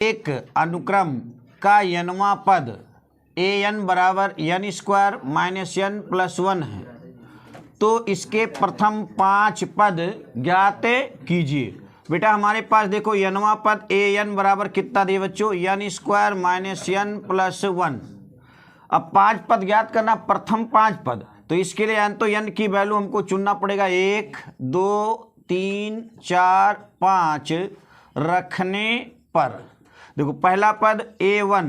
एक अनुक्रम का n वां पद an बराबर n square minus n plus 1 है तो इसके प्रथम 5 पद ज्ञात कीजिए। बेटा हमारे पास देखो n वां पद an बराबर कितना दिए बच्चों, n square minus n plus 1। अब 5 पद ज्ञात करना, प्रथम 5 पद, तो इसके लिए n तो n की वैल्यू हमको चुनना पड़ेगा 1 2 3 4 5 रखने पर। देखो पहला पद a1,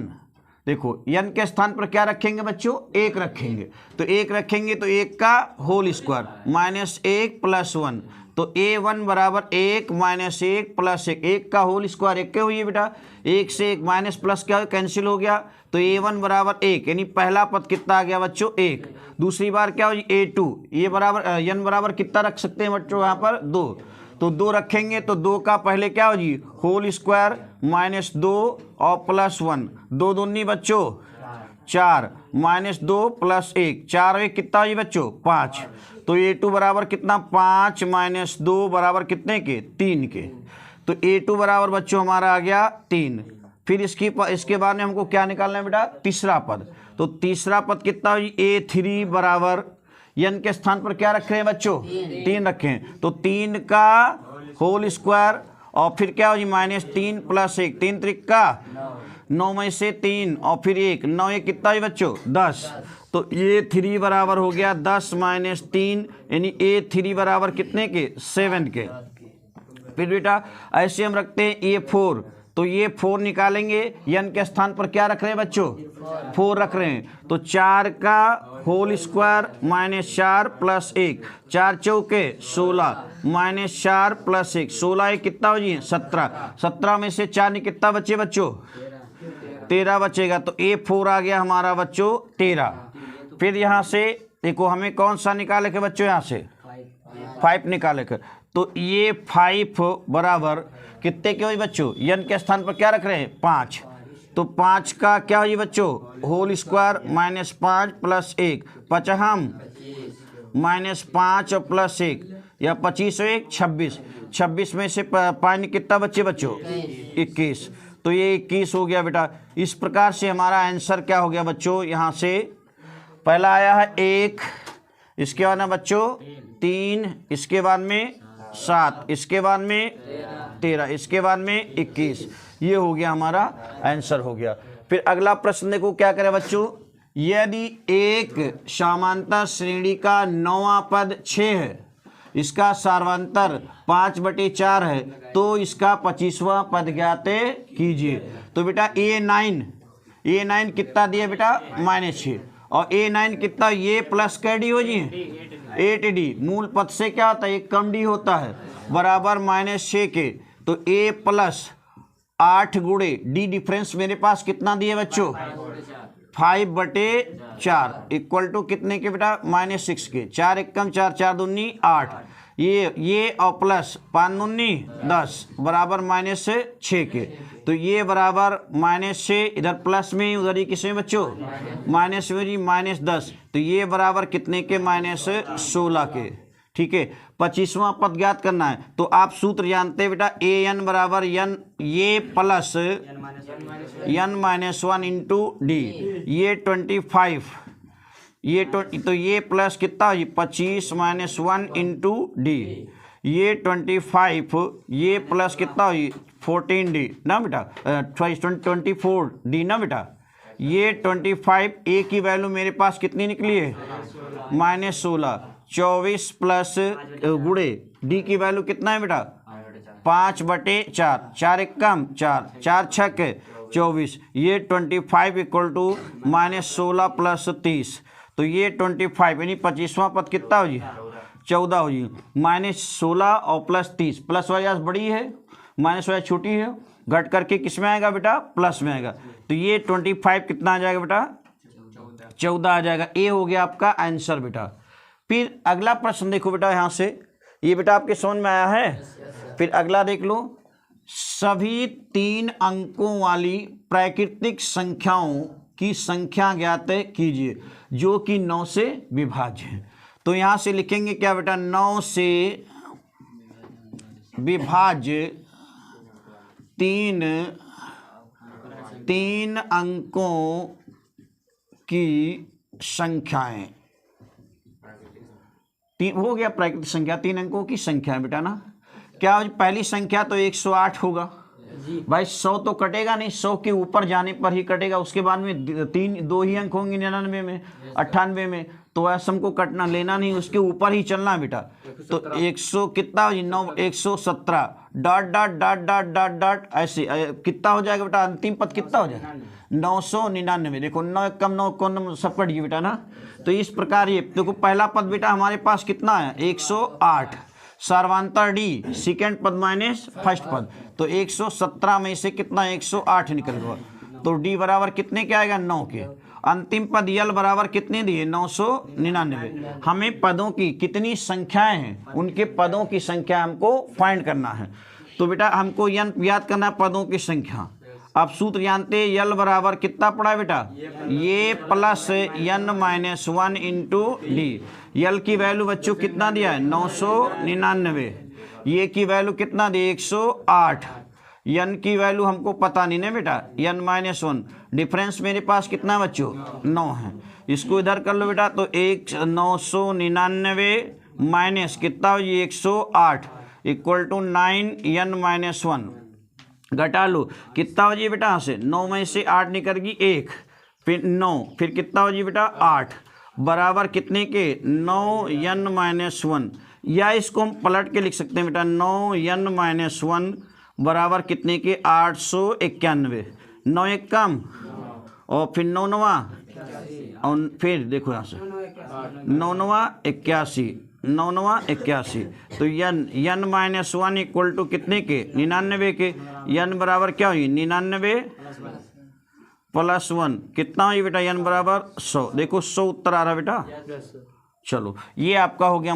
देखो n के स्थान पर क्या रखेंगे बच्चों, 1 रखेंगे, तो 1 रखेंगे तो 1 का होल स्क्वायर माइनस 1 प्लस 1, तो a1 बराबर 1 माइनस 1 प्लस 1, 1 का होल स्क्वायर 1 के हुई है बेटा, 1 से 1 माइनस प्लस क्या कैंसिल हो गया, तो a1 बराबर 1, यानी पहला पद कितना आ गया बच्चों 1। दूसरी बार क्या हो a2, ये बराबर n बराबर कितना रख सकते हैं बच्चों यहाँ पर 2, तो 2 रखेंगे तो 2 का पहले क्या हो जी होल स्क्वायर माइनस 2 और प्लस 1, 2 दूनी बच्चों 4 माइनस 2 प्लस 1, 4 1 कितना हो जी बच्चों 5, तो a2 बराबर कितना 5 माइनस 2 बराबर कितने के 3 के, तो a2 बराबर बच्चों हमारा आ गया 3। फिर इसके बाद में हमको क्या निकालना है बेटा, तीसरा पद, तो तीसरा पद कितना हो जी a3 बराबर n के स्थान पर क्या रख रहे हैं बच्चों 3 रखे हैं, तो 3 का होल स्क्वायर और फिर क्या हो जी माइनस 3 प्लस 1, 3 त्रिका 9 में से 3 और फिर 1, 9 1 कितना है बच्चों 10, तो a3 बराबर हो गया 10 माइनस 3, यानी a3 बराबर कितने के 7 के। फिर बेटा ऐसे हम रखते हैं a4, तो ये 4 निकालेंगे, n के स्थान पर क्या रख रहे हैं बच्चों 4 रख रहे हैं, तो 4 का होल स्क्वायर माइनस 4 प्लस 1, 4 चौके 16 माइनस 4 प्लस 1, 16 1 कितना हो जी 17, 17 में से 4 नहीं कितना बचे बच्चों 13 बचेगा, तो a4 आ गया हमारा बच्चों 13। फिर यहाँ से देखो हमें कौन सा निकाले के बच्चों, यहाँ से 5 निकाले के, तो ये 5 बराबर कितने के हो बच्चों, n के स्थान पर क्या रख रहे हैं 5, तो 5 का क्या हो बच्चों whole square minus 5 plus 1, 55 minus 5 और प्लस 1 या 25 और 1 26, 26 में से 5 कितना बच्चे बच्चों 21, तो ये 21 हो गया बेटा। इस प्रकार से हमारा आंसर क्या हो गया बच्चों, यहाँ से पहला आया है 1, इसके बाद में बच्चों 3, इसके बाद में 7, इसके बाद में 13, इसके बाद में 21, ये हो गया हमारा आंसर हो गया। फिर अगला प्रश्न देखो क्या करें बच्चों, यदि एक समांतर श्रेणी का 9वां पद 6 है, इसका सार्वंतर 5/4 है, तो इसका 25वां पद ज्ञात कीजिए। तो बेटा a9 कितना दिया बेटा -6, और a9 कितना ये प्लस का डी हो जी 8d, मूल पद से क्या होता है एक कम डी होता है, बराबर -6 के, तो a प्लस 8 गुणे डी डिफरेंस मेरे पास कितना दिए बच्चों 5/4 इक्वल टू कितने के बेटा -6 के, 4 एकम 4 4 दूनी 8, ये और प्लस 5 दूनी 10 बराबर -6 के, तो ये बराबर -6, इधर प्लस में उधर ही किसमें बच्चों माइनस में जी -10, तो ये बराबर कितने के -16 के। ठीक है, 25वां पद ज्ञात करना है, तो आप सूत्र जानते हैं बेटा an बराबर n ये प्लस n-1 इंटू डी, ये 25, ये तो ये प्लस कितना हो 25 -1 इंटू डी, ये 25, ये प्लस कितना हो 14d ना बेटा 24d ना बेटा, ये 25, a की वैल्यू मेरे पास कितनी निकली है -16, 24 प्लस गुणे डी की वैल्यू कितना है बेटा 5/4, 4 एकम 4 4 छक 24, ये 25 इक्वल टू -16 प्लस 30, तो ये 25 यानी 25वां पद कितना हो जी 14 हो जी, -16 और प्लस 30, प्लस वजह बड़ी है माइनस वजह छोटी है, घट करके किस में आएगा बेटा प्लस में आएगा, तो ये 25 कितना आ जाएगा बेटा 14 आ जाएगा। ए हो गया आपका आंसर बेटा। फिर अगला प्रश्न देखो बेटा, यहाँ से ये बेटा आपके समझ में आया है। फिर अगला देख लो, सभी 3 अंकों वाली प्राकृतिक संख्याओं की संख्या ज्ञात कीजिए जो कि 9 से विभाज्य है। तो यहाँ से लिखेंगे क्या बेटा 9 से विभाज्य 3 3 अंकों की संख्याएं, हो गया प्राकृतिक संख्या, 3 अंकों की संख्या है बेटा ना। क्या पहली संख्या तो 108 होगा भाई, 100 तो कटेगा नहीं, 100 के ऊपर जाने पर ही कटेगा, उसके बाद में 2 ही अंक होंगे 99 में 98 में, तो ऐसा हमको कटना लेना नहीं, उसके ऊपर ही चलना बेटा। तो 100 कितना 117 dot dot dot dot dot dot ऐसे कितना हो जाएगा बेटा, अंतिम पद कितना हो जाएगा 999। देखो 9 कम 9 कौन सब कट गया बेटा ना। तो इस प्रकार ये देखो पहला पद बेटा हमारे पास कितना है 108, सर्वांतर डी सेकेंड पद माइनस फर्स्ट पद, तो 117 में से कितना 108 निकल गया, तो डी बराबर कितने के आएगा 9 के। अंतिम पद यल बराबर कितने दिए 999। हमें पदों की कितनी संख्याएं हैं उनके पदों की संख्या हमको फाइंड करना है। तो बेटा हमको यन याद करना है पदों की संख्या। अब सूत्र जानते हैं यल बराबर कितना पड़ा बेटा, ये plus n minus 1 into D. L की वैल्यू बच्चों कितना दिया है 999, ये की वैल्यू कितना दी 108, n की वैल्यू हमको पता नहीं ना बेटा n माइनस 1, डिफरेंस मेरे पास कितना बच्चों 9 है। इसको इधर कर लो बेटा, तो 999 माइनस कितना हो ये 108 इक्वल टू 9 n माइनस 1, घटा लो कितना हो जी बेटा यहाँ से 9 में से 8 निकल गई 1, फिर 9, फिर कितना हो जी बेटा 8 बराबर कितने के 9 n माइनस 1, या इसको हम पलट के लिख सकते हैं बेटा 9 n माइनस 1 बराबर कितने के 891, 9 एक कम और फिर 9 नवा और फिर देखो यहाँ से 9 नवा 81, 9 नवा 81, तो n माइनस 1 इक्वल टू कितने के 99 के, n बराबर क्या हुई 99 प्लस 1 कितना हुई बेटा n बराबर 100। देखो 100 उत्तर आ रहा बेटा। चलो ये आपका हो गया।